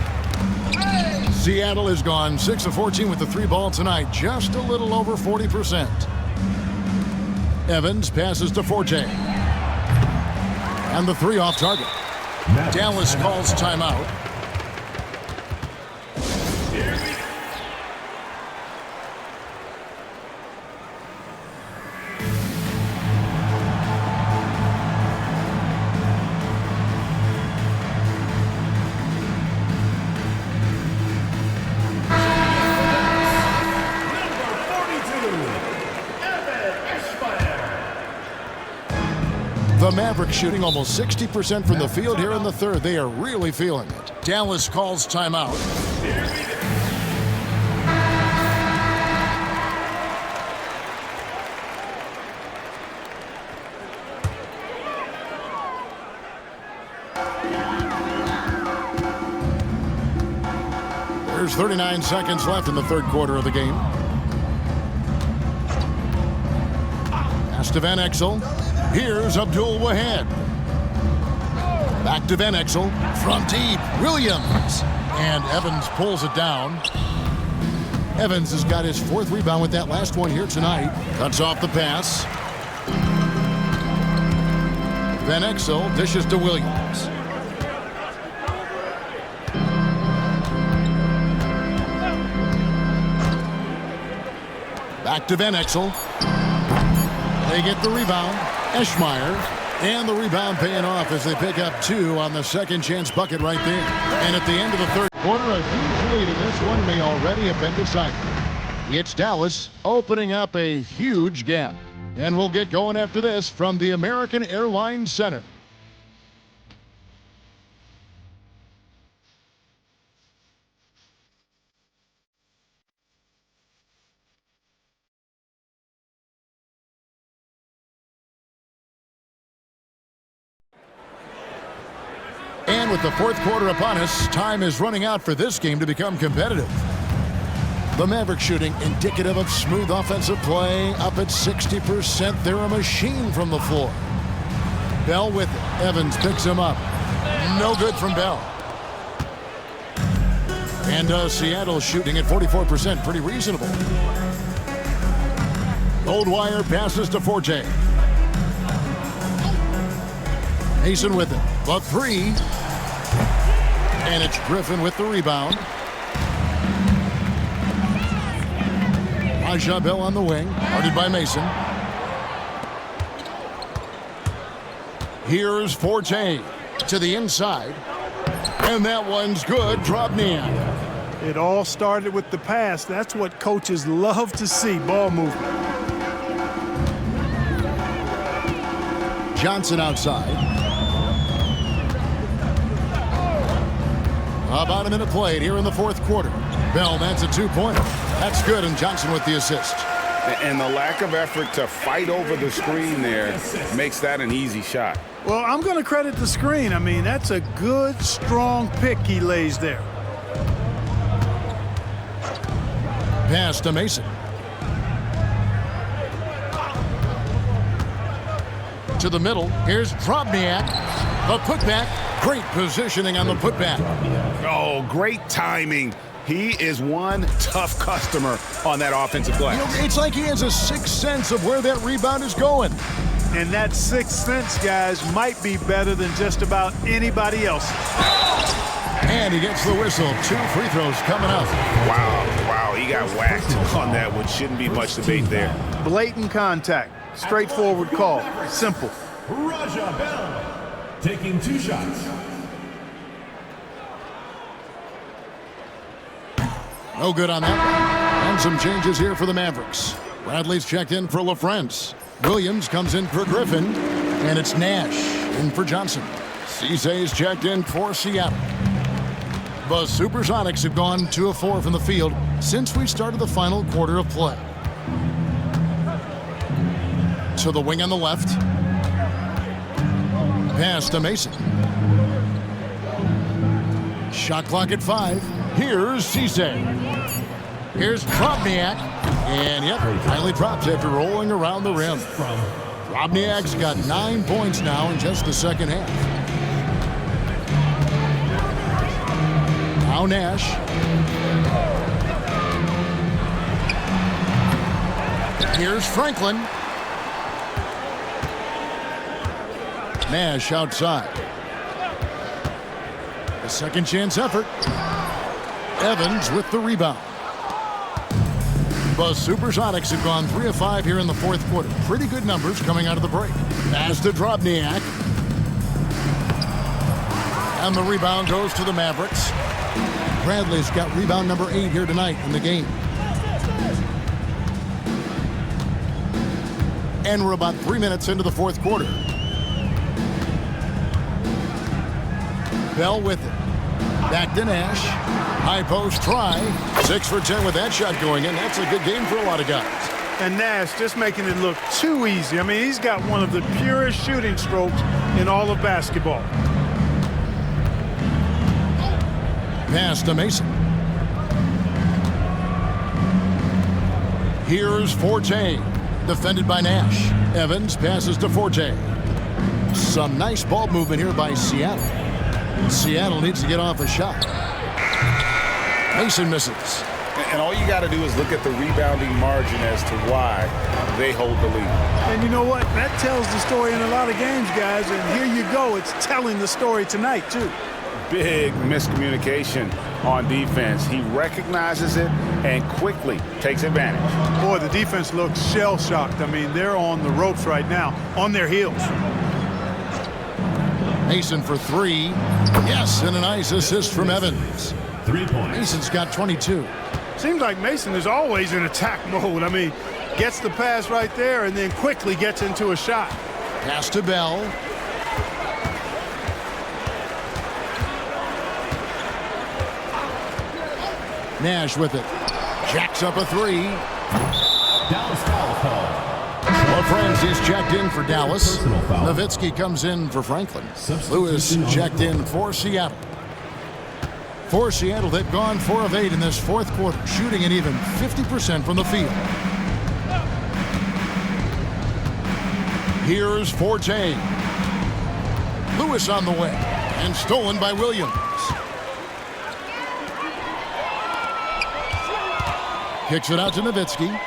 Seattle has gone 6 of 14 with the 3 ball tonight. Just a little over 40%. Evans passes to Forte. And the 3 off target. Dallas calls timeout. The Mavericks shooting almost 60% from the field here in the third. They are really feeling it. Dallas calls timeout. There's 39 seconds left in the third quarter of the game. Pass to Van Exel. Here's Abdul Wahad. Back to Van Exel. From deep, Williams. And Evans pulls it down. Evans has got his 4th rebound with that last one here tonight. Cuts off the pass. Van Exel dishes to Williams. Back to Van Exel. They get the rebound. Eschmeyer, and the rebound paying off as they pick up 2 on the second chance bucket right there. And at the end of the third quarter, a huge lead in this one may already have been decided. It's Dallas opening up a huge gap. And we'll get going after this from the American Airlines Center. And with the fourth quarter upon us, time is running out for this game to become competitive. The Mavericks shooting indicative of smooth offensive play, up at 60%. They're a machine from the floor. Bell with it. Evans picks him up. No good from Bell. And Seattle shooting at 44%, pretty reasonable. Goldwire passes to Forte. Mason with it. The three. And it's Griffin with the rebound. Raja Bell on the wing, guarded by Mason. Here's Forte to the inside. And that one's good. Drobniak. It all started with the pass. That's what coaches love to see, ball movement. Johnson outside. About a minute played here in the fourth quarter. Bell, that's a two-pointer. That's good, and Johnson with the assist. And the lack of effort to fight over the screen there makes that an easy shot. Well, I'm going to credit the screen. I mean, that's a good, strong pick he lays there. Pass to Mason. To the middle. Here's Drobniak. The putback. Great positioning on the putback. Oh, great timing. He is one tough customer on that offensive glass. You know, it's like he has a sixth sense of where that rebound is going. And that sixth sense, guys, might be better than just about anybody else. And he gets the whistle. 2 free throws coming up. Wow, he got whacked on that one. Shouldn't be much debate there. Blatant contact. Straightforward call. Simple. Raja Bell taking 2 shots. No good on that one. And some changes here for the Mavericks. Bradley's checked in for LaFrance. Williams comes in for Griffin. And it's Nash in for Johnson. Ceesay's checked in for Seattle. The Supersonics have gone 2 of 4 from the field since we started the final quarter of play. To the wing on the left. Pass to Mason. Shot clock at 5. Here's Ceesay. Here's Drobniak. And yep, finally drops after rolling around the rim. Drobniak's got 9 points now in just the second half. Now Nash. Here's Franklin. Nash outside. A second chance effort. Evans with the rebound. The Supersonics have gone 3 of 5 here in the fourth quarter. Pretty good numbers coming out of the break. Pass to Drobniak. And the rebound goes to the Mavericks. Bradley's got rebound number 8 here tonight in the game. And we're about 3 minutes into the fourth quarter. Bell with it. Back to Nash. High post try. 6 for 10 with that shot going in. That's a good game for a lot of guys. And Nash just making it look too easy. I mean, he's got one of the purest shooting strokes in all of basketball. Pass to Mason. Here's Forte. Defended by Nash. Evans passes to Forte. Some nice ball movement here by Seattle. Seattle needs to get off a shot. Mason misses. And all you got to do is look at the rebounding margin as to why they hold the lead. And you know what? That tells the story in a lot of games, guys. And here you go. It's telling the story tonight, too. Big miscommunication on defense. He recognizes it and quickly takes advantage. Boy, the defense looks shell-shocked. I mean, they're on the ropes right now, on their heels. Mason for 3. Yes, and a nice assist from Evans. 3 points. Mason's got 22. Seems like Mason is always in attack mode. I mean, gets the pass right there and then quickly gets into a shot. Pass to Bell. Nash with it. Jacks up a 3. Dallas foul call. Well, friends, he's checked in for Dallas. Personal foul. Nowitzki comes in for Franklin. Lewis Substitution on checked the in for Seattle. For Seattle, they've gone 4 of 8 in this fourth quarter, shooting an even 50% from the field. Here's Forte. Lewis on the way, and stolen by Williams. Kicks it out to Nowitzki.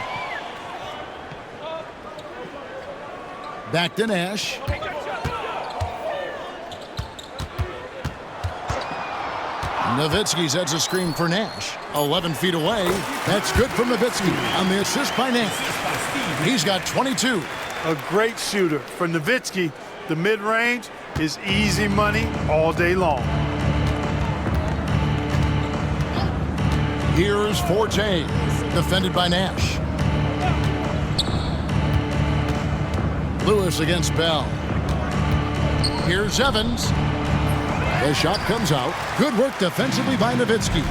Back to Nash. Nowitzki sets a screen for Nash. 11 feet away. That's good from Nowitzki on the assist by Nash. He's got 22. A great shooter. For Nowitzki, the mid-range is easy money all day long. Here's Forte, defended by Nash. Lewis against Bell. Here's Evans. The shot comes out. Good work defensively by Nowitzki.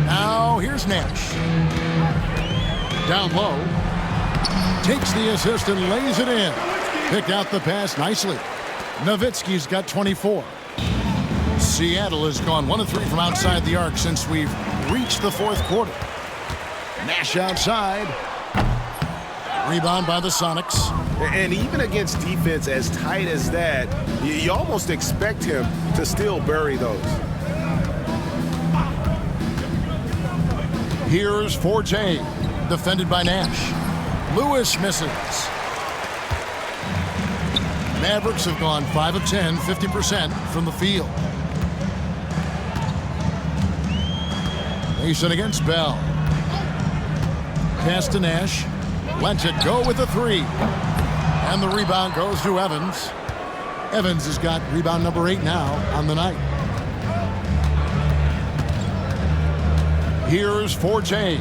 Now here's Nash. Down low. Takes the assist and lays it in. Picked out the pass nicely. Nowitzki's got 24. Seattle has gone 1 of 3 from outside the arc since we've reached the fourth quarter. Nash outside. Rebound by the Sonics. And even against defense as tight as that, you almost expect him to still bury those. Here's Forte, defended by Nash. Lewis misses. Mavericks have gone 5 of 10, 50% from the field. Mason against Bell. Pass to Nash. Lets it go with the 3. And the rebound goes to Evans. Evans has got rebound number 8 now on the night. Here's Forte.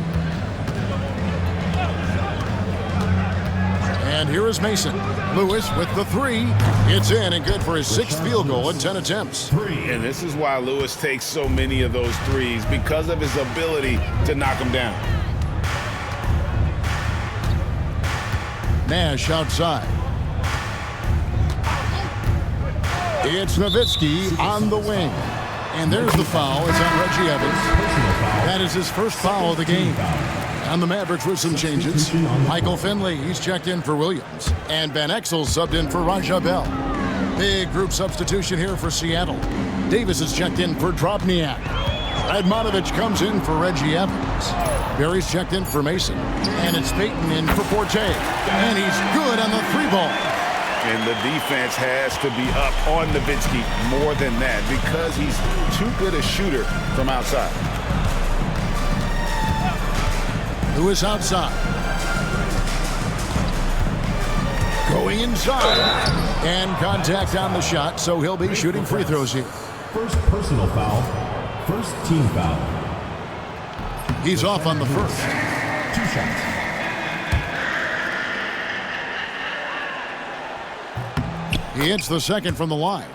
And here is Mason. Lewis with the 3. It's in and good for his 6th field goal in 10 attempts. And this is why Lewis takes so many of those threes, because of his ability to knock them down. Nash outside. It's Nowitzki on the wing. And there's the foul. It's on Reggie Evans. That is his first foul of the game. And the Mavericks with some changes. Michael Finley, he's checked in for Williams. And Van Exel subbed in for Raja Bell. Big group substitution here for Seattle. Davis is checked in for Drobniak. Radmanovic comes in for Reggie Evans. Barry's checked in for Mason. And it's Payton in for Forte. And he's good on the 3-ball. And the defense has to be up on Nowitzki more than that, because he's too good a shooter from outside. Lewis outside. Going inside. And contact on the shot, so he'll be shooting free throws here. First personal foul. First team foul. He's off on the first. 2 shots. He hits the second from the line.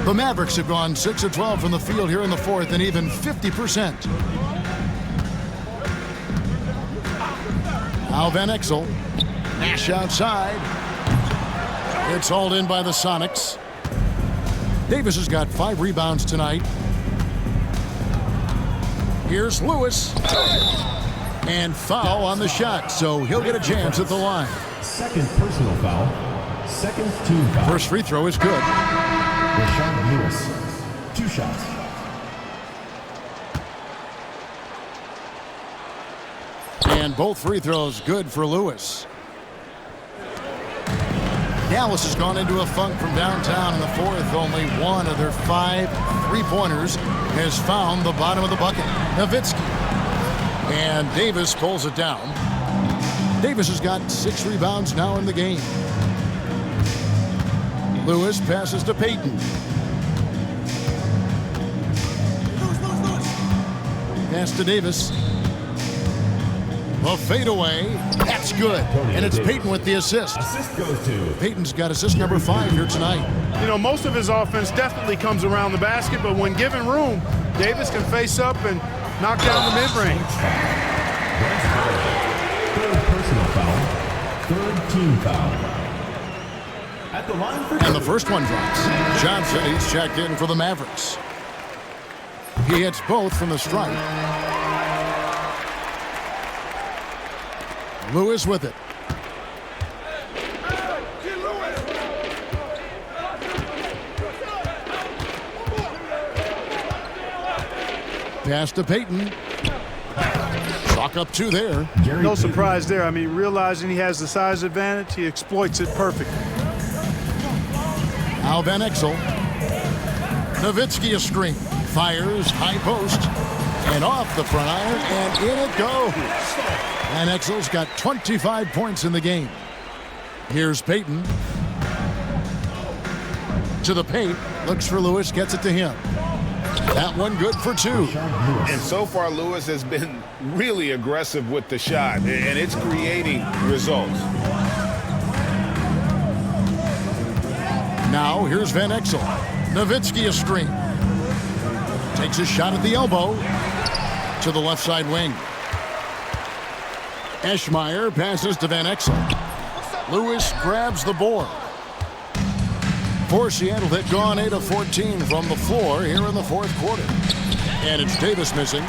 The Mavericks have gone 6 of 12 from the field here in the fourth, and even 50%. Now Van Exel. Nash outside. It's hauled in by the Sonics. Davis has got 5 rebounds tonight. Here's Lewis. And foul on the shot, so he'll get a chance at the line. Second personal foul. Second team foul. First free throw is good. Rashard Lewis. 2 shots. And both free throws good for Lewis. Dallas has gone into a funk from downtown in the fourth. Only 1 of their 5 3-pointers has found the bottom of the bucket. Nowitzki. And Davis pulls it down. Davis has got 6 rebounds now in the game. Lewis passes to Payton. Pass to Davis. The fadeaway. That's good. And it's Payton with the assist. Assist goes to Payton's got assist number 5 here tonight. You know, most of his offense definitely comes around the basket, but when given room, Davis can face up and knock down the mid-range. Third personal foul. Third team foul. At the line for And the first one drops. Johnson, he's checked in for the Mavericks. He hits both from the stripe. Lewis with it. Pass to Payton. Chalk up 2 there. No surprise there. I mean, realizing he has the size advantage, he exploits it perfectly. Al Van Exel. Nowitzki a screen. Fires, high post, and off the front iron, and in it goes. Van Exel's got 25 points in the game. Here's Payton. To the paint. Looks for Lewis, gets it to him. That one good for 2. And so far, Lewis has been really aggressive with the shot, and it's creating results. Now, here's Van Exel. Nowitzki a screen. Takes a shot at the elbow. To the left side wing. Eschmeyer passes to Van Exel. Lewis grabs the board. For Seattle, they've gone 8 of 14 from the floor here in the fourth quarter. And it's Davis missing.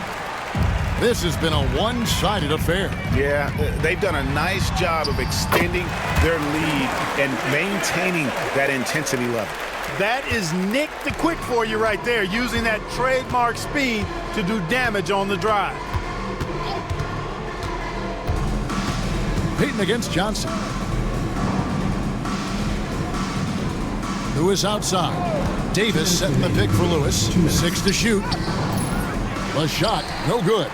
This has been a one-sided affair. Yeah, they've done a nice job of extending their lead and maintaining that intensity level. That is Nick the Quick for you right there, using that trademark speed to do damage on the drive. Payton against Johnson. Lewis outside. Davis setting the pick for Lewis. 6 to shoot. The shot, no good.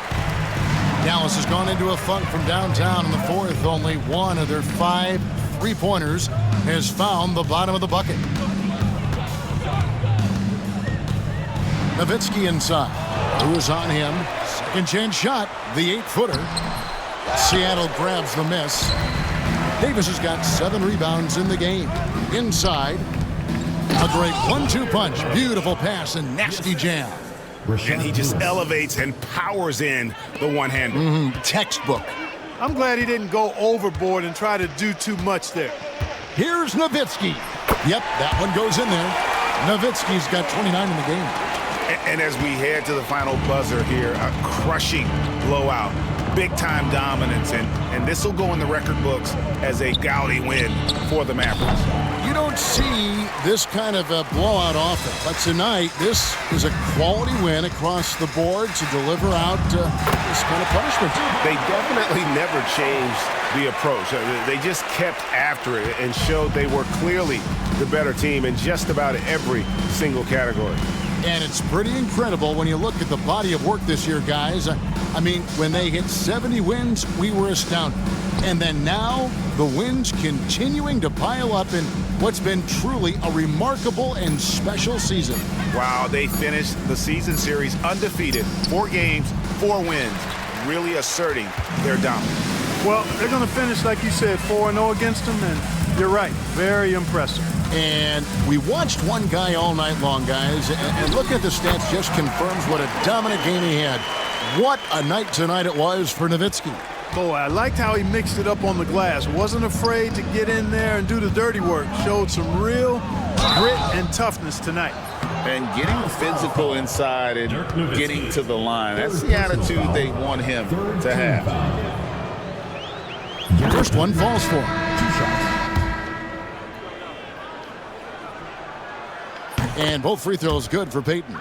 Dallas has gone into a funk from downtown in the fourth. Only one of their 5 3-pointers has found the bottom of the bucket. Nowitzki inside. Lewis on him. Second chance shot. The 8-footer. Seattle grabs the miss. Davis has got 7 rebounds in the game. Inside. A great 1-2 punch. Beautiful pass and nasty jam. And he just elevates and powers in the one-hander. Textbook. I'm glad he didn't go overboard and try to do too much there. Here's Nowitzki. Yep, that one goes in there. Nowitzki's got 29 in the game. And as we head to the final buzzer here, a crushing blowout. Big-time dominance, and this will go in the record books as a gaudy win for the Mavericks. You don't see this kind of a blowout often, but tonight this is a quality win across the board to deliver out this kind of punishment. They definitely never changed the approach. They just kept after it and showed they were clearly the better team in just about every single category. And it's pretty incredible when you look at the body of work this year, guys. I mean, when they hit 70 wins, we were astounded. And then now, the wins continuing to pile up in what's been truly a remarkable and special season. Wow, they finished the season series undefeated. 4 games, 4 wins, really asserting their dominance. Well, they're going to finish, like you said, 4-0 against them, and you're right, very impressive. And we watched one guy all night long, guys, and looking at the stats just confirms what a dominant game he had. What a night tonight it was for Nowitzki. Boy, I liked how he mixed it up on the glass. Wasn't afraid to get in there and do the dirty work. Showed some real grit and toughness tonight. And getting physical inside and getting to the line, that's the attitude they want him to have. First one falls for him. 2 shots. And both free throws good for Payton.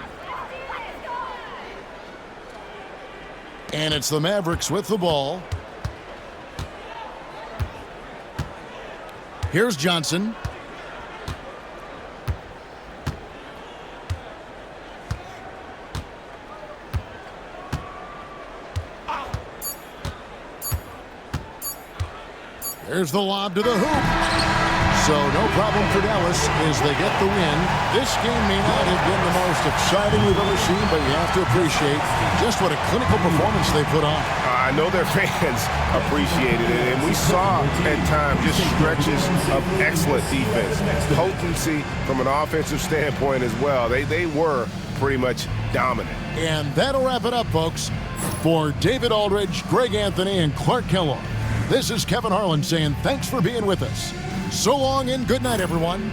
And it's the Mavericks with the ball. Here's Johnson. There's the lob to the hoop. So no problem for Dallas as they get the win. This game may not have been the most exciting we've ever seen, but you have to appreciate just what a clinical performance they put on. I know their fans appreciated it, and we saw at times just stretches of excellent defense. Potency from an offensive standpoint as well. They were pretty much dominant. And that'll wrap it up, folks. For David Aldridge, Greg Anthony, and Clark Kellogg, this is Kevin Harlan saying thanks for being with us. So long and good night, everyone.